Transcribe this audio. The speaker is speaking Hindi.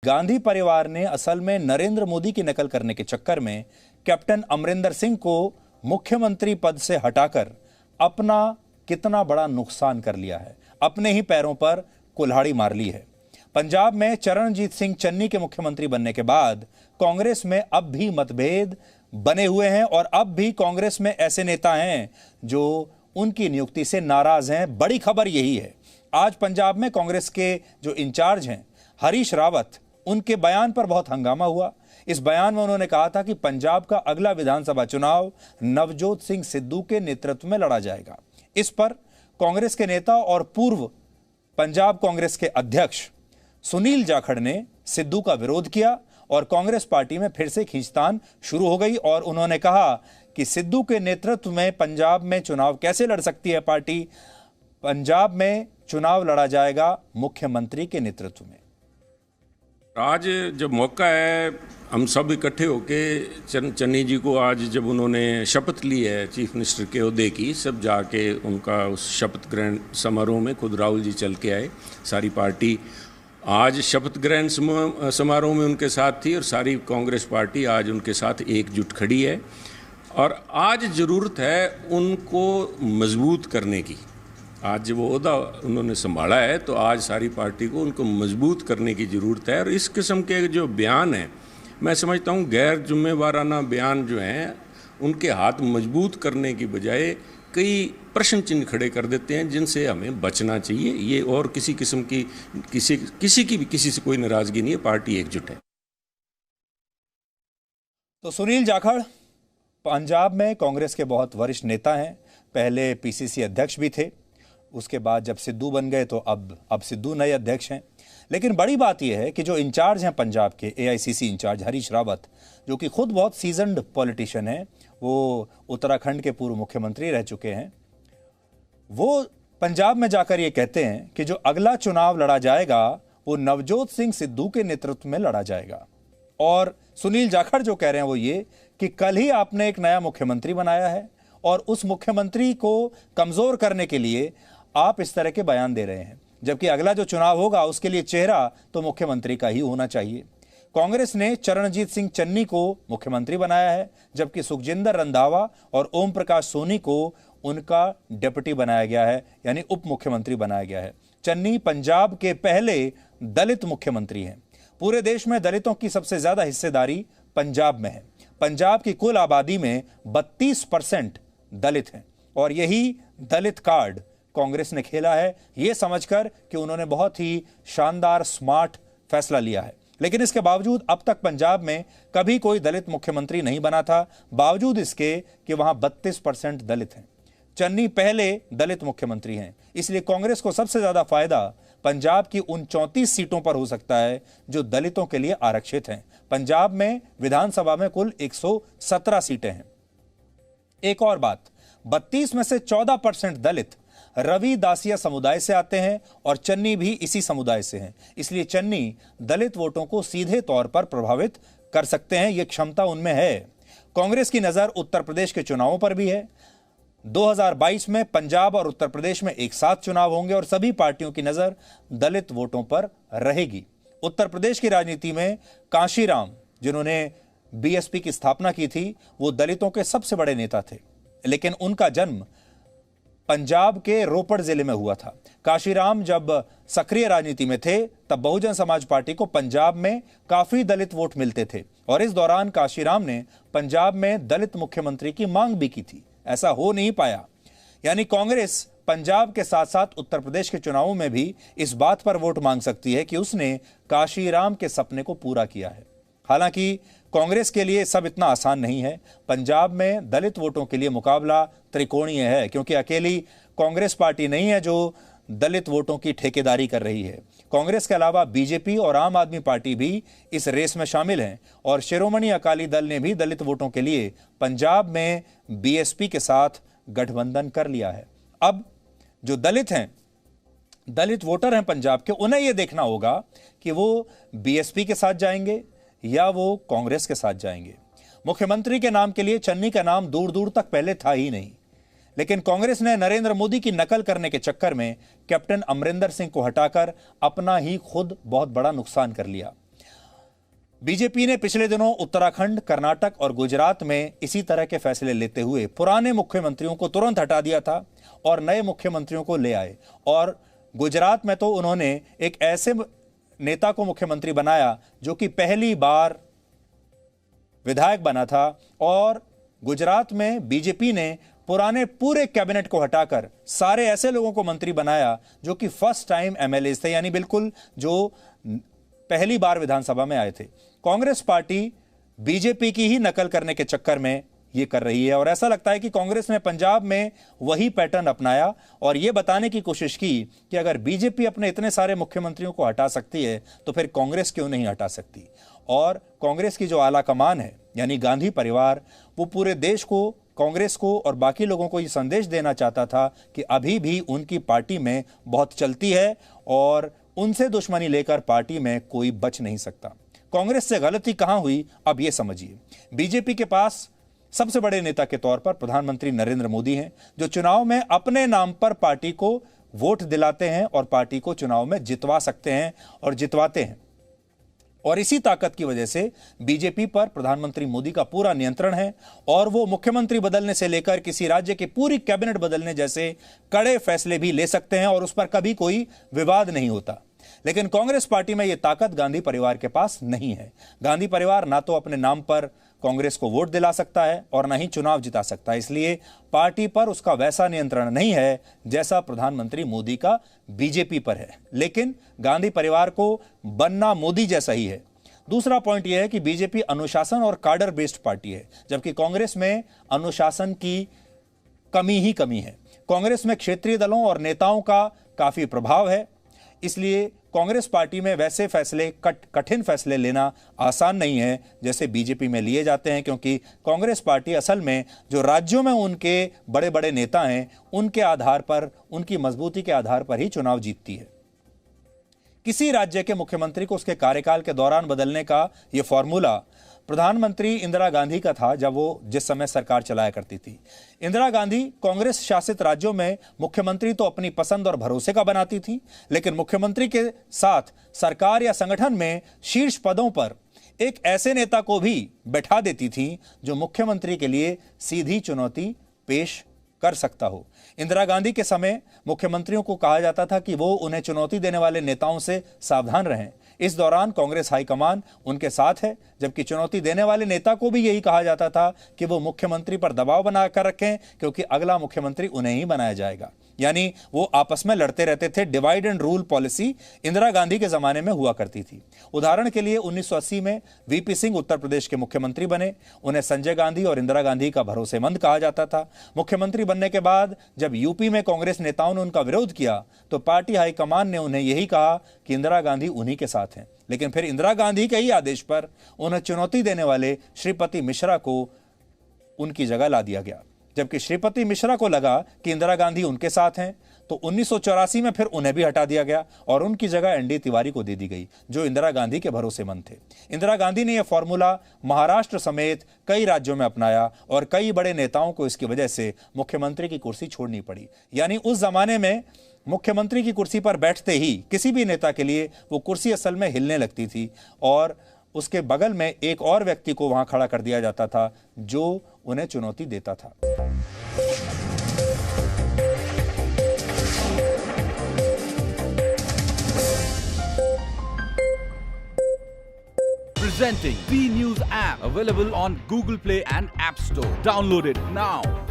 गांधी परिवार ने असल में नरेंद्र मोदी की नकल करने के चक्कर में कैप्टन अमरिंदर सिंह को मुख्यमंत्री पद से हटाकर अपना कितना बड़ा नुकसान कर लिया है, अपने ही पैरों पर कुल्हाड़ी मार ली है। पंजाब में चरणजीत सिंह चन्नी के मुख्यमंत्री बनने के बाद कांग्रेस में अब भी मतभेद बने हुए हैं और अब भी कांग्रेस में ऐसे नेता हैं जो उनकी नियुक्ति से नाराज हैं। बड़ी खबर यही है, आज पंजाब में कांग्रेस के जो इंचार्ज हैं हरीश रावत, उनके बयान पर बहुत हंगामा हुआ। इस बयान में उन्होंने कहा था कि पंजाब का अगला विधानसभा चुनाव नवजोत सिंह सिद्धू के नेतृत्व में लड़ा जाएगा। इस पर कांग्रेस के नेता और पूर्व पंजाब कांग्रेस के अध्यक्ष सुनील जाखड़ ने सिद्धू का विरोध किया और कांग्रेस पार्टी में फिर से खींचतान शुरू हो गई और उन्होंने कहा कि सिद्धू के नेतृत्व में पंजाब में चुनाव कैसे लड़ सकती है पार्टी। पंजाब में चुनाव लड़ा जाएगा मुख्यमंत्री के नेतृत्व में। आज जब मौका है, हम सब इकट्ठे होके चन्नी जी को आज जब उन्होंने शपथ ली है चीफ मिनिस्टर के ओहदे की, सब जाके उनका उस शपथ ग्रहण समारोह में खुद राहुल जी चल के आए। सारी पार्टी आज शपथ ग्रहण समारोह में उनके साथ थी और सारी कांग्रेस पार्टी आज उनके साथ एकजुट खड़ी है। और आज ज़रूरत है उनको मजबूत करने की। आज जब वो ओहदा उन्होंने संभाला है तो आज सारी पार्टी को उनको मजबूत करने की ज़रूरत है। और इस किस्म के जो बयान हैं, मैं समझता हूँ गैर जुम्मेवाराना बयान जो हैं, उनके हाथ मजबूत करने की बजाय कई प्रश्न चिन्ह खड़े कर देते हैं जिनसे हमें बचना चाहिए। ये और किसी किस्म की किसी से कोई नाराज़गी नहीं है, पार्टी एकजुट है। तो सुनील जाखड़ पंजाब में कांग्रेस के बहुत वरिष्ठ नेता हैं, पहले पीसीसी अध्यक्ष भी थे, उसके बाद जब सिद्धू बन गए तो अब सिद्धू नए अध्यक्ष हैं। लेकिन बड़ी बात यह है कि जो इंचार्ज हैं पंजाब के एआईसीसी इंचार्ज हरीश रावत, जो कि खुद बहुत सीजन्ड पॉलिटिशियन हैं, वो उत्तराखंड के पूर्व मुख्यमंत्री रह चुके हैं, वो पंजाब में जाकर ये कहते हैं कि जो अगला चुनाव लड़ा जाएगा वो नवजोत सिंह सिद्धू के नेतृत्व में लड़ा जाएगा। और सुनील जाखड़ जो कह रहे हैं वो ये कि कल ही आपने एक नया मुख्यमंत्री बनाया है और उस मुख्यमंत्री को कमजोर करने के लिए आप इस तरह के बयान दे रहे हैं, जबकि अगला जो चुनाव होगा उसके लिए चेहरा तो मुख्यमंत्री का ही होना चाहिए। कांग्रेस ने चरणजीत सिंह चन्नी को मुख्यमंत्री बनाया है, जबकि सुखजिंदर रंधावा और ओम प्रकाश सोनी को उनका डिप्टी बनाया गया है, यानी उप मुख्यमंत्री बनाया गया है। चन्नी पंजाब के पहले दलित मुख्यमंत्री हैं। पूरे देश में दलितों की सबसे ज्यादा हिस्सेदारी पंजाब में है। पंजाब की कुल आबादी में 32% दलित हैं और यही दलित कार्ड कांग्रेस ने खेला है, यह समझकर कि उन्होंने बहुत ही शानदार स्मार्ट फैसला लिया है। लेकिन इसके बावजूद अब तक पंजाब में कभी कोई दलित मुख्यमंत्री नहीं बना था, बावजूद इसके कि वहां 32% दलित हैं। चन्नी पहले दलित मुख्यमंत्री हैं, इसलिए कांग्रेस को सबसे ज्यादा फायदा पंजाब की उन 34 सीटों पर हो सकता है जो दलितों के लिए आरक्षित हैं। पंजाब में विधानसभा में कुल 117 सीटें हैं। एक और बात, 32 में से 14% दलित रविदासिया समुदाय से आते हैं और चन्नी भी इसी समुदाय से हैं, इसलिए चन्नी दलित वोटों को सीधे तौर पर प्रभावित कर सकते हैं, यह क्षमता उनमें है। कांग्रेस की नजर उत्तर प्रदेश के चुनावों पर भी है। 2022 में पंजाब और उत्तर प्रदेश में एक साथ चुनाव होंगे और सभी पार्टियों की नजर दलित वोटों पर रहेगी। उत्तर प्रदेश की राजनीति में कांशीराम, जिन्होंने बीएसपी की स्थापना की थी, वो दलितों के सबसे बड़े नेता थे, लेकिन उनका जन्म पंजाब के रोपड़ जिले में हुआ था। कांशीराम जब सक्रिय राजनीति में थे तब बहुजन समाज पार्टी को पंजाब में काफी दलित वोट मिलते थे और इस दौरान कांशीराम ने पंजाब में दलित मुख्यमंत्री की मांग भी की थी। ऐसा हो नहीं पाया, यानी कांग्रेस पंजाब के साथ साथ उत्तर प्रदेश के चुनावों में भी इस बात पर वोट मांग सकती है कि उसने कांशीराम के सपने को पूरा किया है। हालांकि कांग्रेस के लिए सब इतना आसान नहीं है। पंजाब में दलित वोटों के लिए मुकाबला त्रिकोणीय है, क्योंकि अकेली कांग्रेस पार्टी नहीं है जो दलित वोटों की ठेकेदारी कर रही है। कांग्रेस के अलावा बीजेपी और आम आदमी पार्टी भी इस रेस में शामिल हैं और शिरोमणि अकाली दल ने भी दलित वोटों के लिए पंजाब में बीएसपी के साथ गठबंधन कर लिया है। अब जो दलित वोटर हैं पंजाब के, उन्हें यह देखना होगा कि वो बीएसपी के साथ जाएंगे या वो कांग्रेस के साथ जाएंगे। मुख्यमंत्री के नाम के लिए चन्नी का नाम दूर दूर तक पहले था ही नहीं, लेकिन कांग्रेस ने नरेंद्र मोदी की नकल करने के चक्कर में कैप्टन अमरिंदर सिंह को हटाकर अपना ही खुद बहुत बड़ा नुकसान कर लिया। बीजेपी ने पिछले दिनों उत्तराखंड, कर्नाटक और गुजरात में इसी तरह के फैसले लेते हुए पुराने मुख्यमंत्रियों को तुरंत हटा दिया था और नए मुख्यमंत्रियों को ले आए। और गुजरात में तो उन्होंने एक ऐसे नेता को मुख्यमंत्री बनाया जो कि पहली बार विधायक बना था, और गुजरात में बीजेपी ने पुराने पूरे कैबिनेट को हटाकर सारे ऐसे लोगों को मंत्री बनाया जो कि फर्स्ट टाइम एमएलए थे, यानी बिल्कुल जो पहली बार विधानसभा में आए थे। कांग्रेस पार्टी बीजेपी की ही नकल करने के चक्कर में यह कर रही है, और ऐसा लगता है कि कांग्रेस ने पंजाब में वही पैटर्न अपनाया और यह बताने की कोशिश की कि अगर बीजेपी अपने इतने सारे मुख्यमंत्रियों को हटा सकती है तो फिर कांग्रेस क्यों नहीं हटा सकती। और कांग्रेस की जो आला कमान है, यानी गांधी परिवार, वो पूरे देश को, कांग्रेस को और बाकी लोगों को ये संदेश देना चाहता था कि अभी भी उनकी पार्टी में बहुत चलती है और उनसे दुश्मनी लेकर पार्टी में कोई बच नहीं सकता। कांग्रेस से गलती कहां हुई, अब यह समझिए। बीजेपी के पास सबसे बड़े नेता के तौर पर प्रधानमंत्री नरेंद्र मोदी हैं, जो चुनाव में अपने नाम पर पार्टी को वोट दिलाते हैं और पार्टी को चुनाव में जितवा सकते हैं और जितवाते हैं। और इसी ताकत की वजह से बीजेपी पर प्रधानमंत्री मोदी का पूरा नियंत्रण है और वो मुख्यमंत्री बदलने से लेकर किसी राज्य की पूरी कैबिनेट बदलने जैसे कड़े फैसले भी ले सकते हैं और उस पर कभी कोई विवाद नहीं होता। लेकिन कांग्रेस पार्टी में यह ताकत गांधी परिवार के पास नहीं है। गांधी परिवार ना तो अपने नाम पर कांग्रेस को वोट दिला सकता है और ना ही चुनाव जिता सकता है, इसलिए पार्टी पर उसका वैसा नियंत्रण नहीं है जैसा प्रधानमंत्री मोदी का बीजेपी पर है। लेकिन गांधी परिवार को बनना मोदी जैसा ही है। दूसरा पॉइंट यह है कि बीजेपी अनुशासन और कार्डर बेस्ड पार्टी है, जबकि कांग्रेस में अनुशासन की कमी ही कमी है। कांग्रेस में क्षेत्रीय दलों और नेताओं का काफी प्रभाव है, इसलिए कांग्रेस पार्टी में वैसे फैसले, कठिन फैसले लेना आसान नहीं है जैसे बीजेपी में लिए जाते हैं, क्योंकि कांग्रेस पार्टी असल में जो राज्यों में उनके बड़े बड़े नेता हैं उनके आधार पर, उनकी मजबूती के आधार पर ही चुनाव जीतती है। किसी राज्य के मुख्यमंत्री को उसके कार्यकाल के दौरान बदलने का यह फॉर्मूला प्रधानमंत्री इंदिरा गांधी का था, जब वो जिस समय सरकार चलाया करती थी। इंदिरा गांधी कांग्रेस शासित राज्यों में मुख्यमंत्री तो अपनी पसंद और भरोसे का बनाती थी, लेकिन मुख्यमंत्री के साथ सरकार या संगठन में शीर्ष पदों पर एक ऐसे नेता को भी बैठा देती थी जो मुख्यमंत्री के लिए सीधी चुनौती पेश कर सकता हो। इंदिरा गांधी के समय मुख्यमंत्रियों को कहा जाता था कि वो उन्हें चुनौती देने वाले नेताओं से सावधान रहें। इस दौरान कांग्रेस हाईकमान उनके साथ है, जबकि चुनौती देने वाले नेता को भी यही कहा जाता था कि वो मुख्यमंत्री पर दबाव बनाकर रखें, क्योंकि अगला मुख्यमंत्री उन्हें ही बनाया जाएगा। यानी वो आपस में लड़ते रहते थे। Divide and rule policy Indira Gandhi के जमाने में हुआ करती थी। उदाहरण के लिए 1980 में वीपी सिंह उत्तर प्रदेश के मुख्यमंत्री बने। उन्हें संजय गांधी और इंदिरा गांधी का भरोसेमंद कहा जाता था। मुख्यमंत्री बनने के बाद जब यूपी में कांग्रेस नेताओं ने उनका विरोध किया तो पार्टी हाईकमान ने उन्हें यही कहा कि इंदिरा गांधी उन्हीं के साथ हैं। लेकिन फिर इंदिरा गांधी के ही आदेश पर उन्हें चुनौती देने वाले श्रीपति मिश्रा को उनकी जगह ला दिया गया। जबकि श्रीपति मिश्रा को लगा कि इंदिरा गांधी उनके साथ हैं, तो 1984 में फिर उन्हें भी हटा दिया गया और उनकी जगह एनडी तिवारी को दे दी गई, जो इंदिरा गांधी के भरोसेमंद थे। इंदिरा गांधी ने यह फॉर्मूला महाराष्ट्र समेत कई राज्यों में अपनाया और कई बड़े नेताओं को इसकी वजह से मुख्यमंत्री की कुर्सी छोड़नी पड़ी। यानी उस जमाने में मुख्यमंत्री की कुर्सी पर बैठते ही किसी भी नेता के लिए वो कुर्सी असल में हिलने लगती थी और उसके बगल में एक और व्यक्ति को वहां खड़ा कर दिया जाता था जो उन्हें चुनौती देता था। Presenting B News app, available on Google Play and App Store. Download it now.